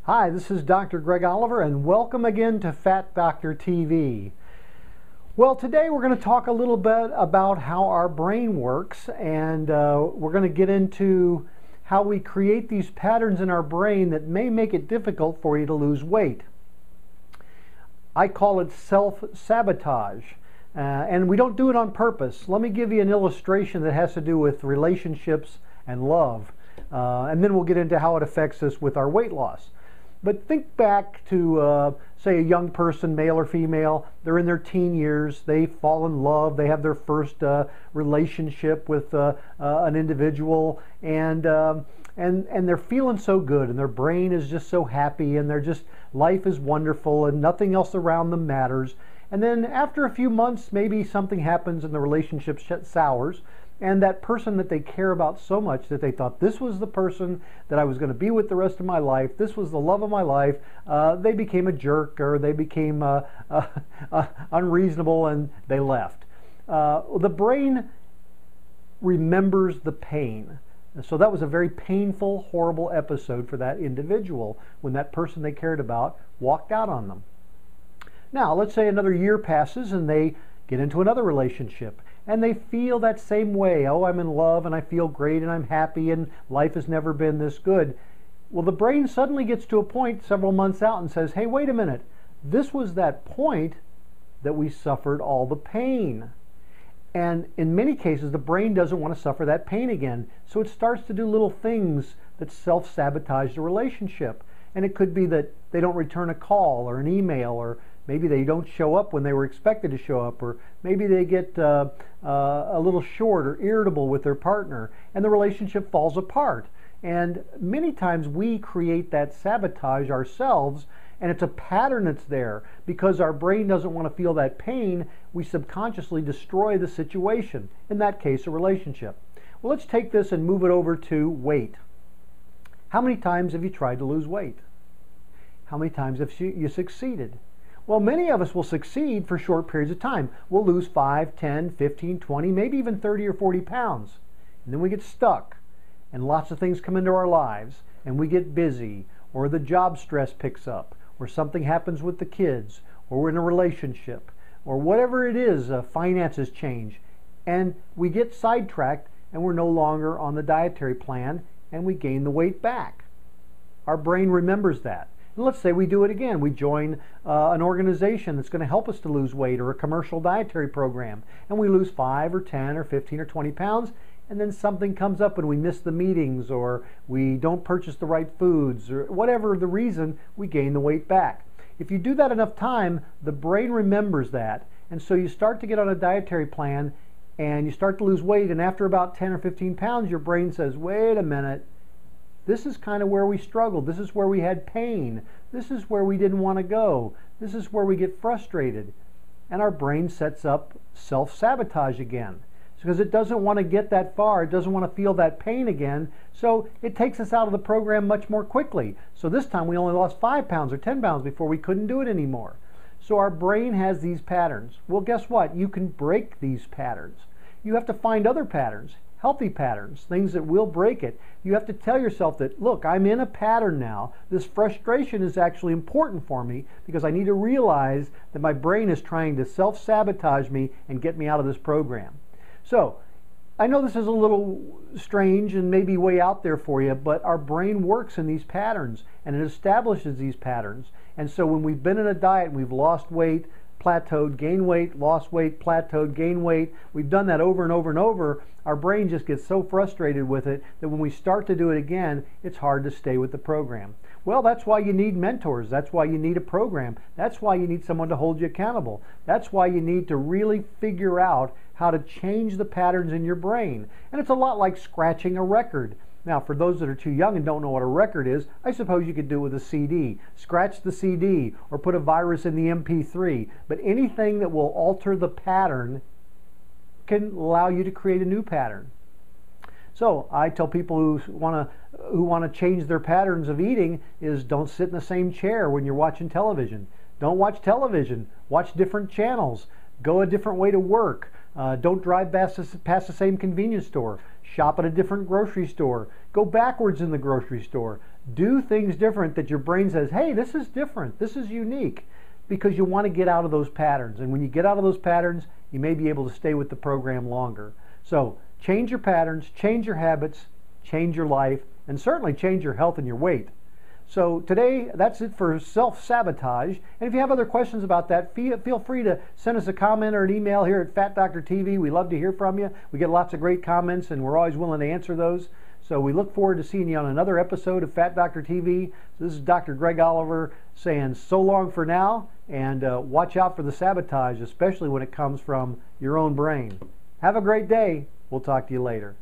Hi, this is Dr. Greg Oliver, and welcome again to Fat Doctor TV. Well, today we're going to talk a little bit about how our brain works, and we're going to get into how we create these patterns in our brain that may make it difficult for you to lose weight. I call it self-sabotage, and we don't do it on purpose. Let me give you an illustration that has to do with relationships and love, and then we'll get into how it affects us with our weight loss. But think back to, say, a young person, male or female. They're in their teen years. They fall in love. They have their first relationship with an individual, and they're feeling so good, and their brain is just so happy, and they're just, life is wonderful, and nothing else around them matters. And then after a few months, maybe something happens, and the relationship sours. And that person that they care about so much that they thought this was the person that I was going to be with the rest of my life, this was the love of my life, they became a jerk, or they became unreasonable, and they left. The brain remembers the pain. So that was a very painful, horrible episode for that individual when that person they cared about walked out on them. Now, let's say another year passes and they get into another relationship, and they feel that same way. Oh, I'm in love, and I feel great, and I'm happy, and life has never been this good. Well, the brain suddenly gets to a point several months out and says, hey, wait a minute. This was that point that we suffered all the pain. And in many cases, the brain doesn't want to suffer that pain again. So it starts to do little things that self-sabotage the relationship. And it could be that they don't return a call or an email, or maybe they don't show up when they were expected to show up, or maybe they get a little short or irritable with their partner, and the relationship falls apart. And many times we create that sabotage ourselves, and it's a pattern that's there. Because our brain doesn't want to feel that pain, we subconsciously destroy the situation, in that case, a relationship. Well, let's take this and move it over to weight. How many times have you tried to lose weight? How many times have you succeeded? Well, many of us will succeed for short periods of time. We'll lose 5, 10, 15, 20, maybe even 30 or 40 pounds. And then we get stuck, and lots of things come into our lives, and we get busy, or the job stress picks up, or something happens with the kids, or we're in a relationship, or whatever it is, finances change, and we get sidetracked, and we're no longer on the dietary plan, and we gain the weight back. Our brain remembers that. And let's say we do it again. We join an organization that's going to help us to lose weight, or a commercial dietary program, and we lose 5 or 10 or 15 or 20 pounds, and then something comes up and we miss the meetings, or we don't purchase the right foods, or whatever the reason, we gain the weight back. If you do that enough time, the brain remembers that, and so you start to get on a dietary plan and you start to lose weight, and after about 10 or 15 pounds, your brain says, wait a minute, this is kind of where we struggled. This is where we had pain. This is where we didn't want to go. This is where we get frustrated. And our brain sets up self-sabotage again. Because it doesn't want to get that far. It doesn't want to feel that pain again. So it takes us out of the program much more quickly. So this time we only lost 5 pounds or 10 pounds before we couldn't do it anymore. So our brain has these patterns. Well, guess what? You can break these patterns. You have to find other patterns. Healthy patterns, things that will break it. You have to tell yourself that, look, I'm in a pattern now. This frustration is actually important for me because I need to realize that my brain is trying to self-sabotage me and get me out of this program. So, I know this is a little strange and maybe way out there for you, but our brain works in these patterns, and it establishes these patterns. And so when we've been in a diet and we've lost weight, plateaued, gain weight, lost weight, plateaued, gain weight, we've done that over and over and over, our brain just gets so frustrated with it that when we start to do it again, it's hard to stay with the program. Well, that's why you need mentors. That's why you need a program. That's why you need someone to hold you accountable. That's why you need to really figure out how to change the patterns in your brain. And it's a lot like scratching a record. Now, for those that are too young and don't know what a record is, I suppose you could do it with a CD. Scratch the CD or put a virus in the MP3. But anything that will alter the pattern can allow you to create a new pattern. So I tell people who want to change their patterns of eating is don't sit in the same chair when you're watching television. Don't watch television. Watch different channels. Go a different way to work. Don't drive past the same convenience store. Shop at a different grocery store. Go backwards in the grocery store. Do things different that your brain says, hey, this is different, this is unique, because you want to get out of those patterns. And when you get out of those patterns, you may be able to stay with the program longer. So change your patterns, change your habits, change your life, and certainly change your health and your weight. So today, that's it for self-sabotage. And if you have other questions about that, feel free to send us a comment or an email here at Fat Doctor TV. We love to hear from you. We get lots of great comments, and we're always willing to answer those. So we look forward to seeing you on another episode of Fat Doctor TV. So this is Dr. Greg Oliver saying so long for now, and watch out for the sabotage, especially when it comes from your own brain. Have a great day. We'll talk to you later.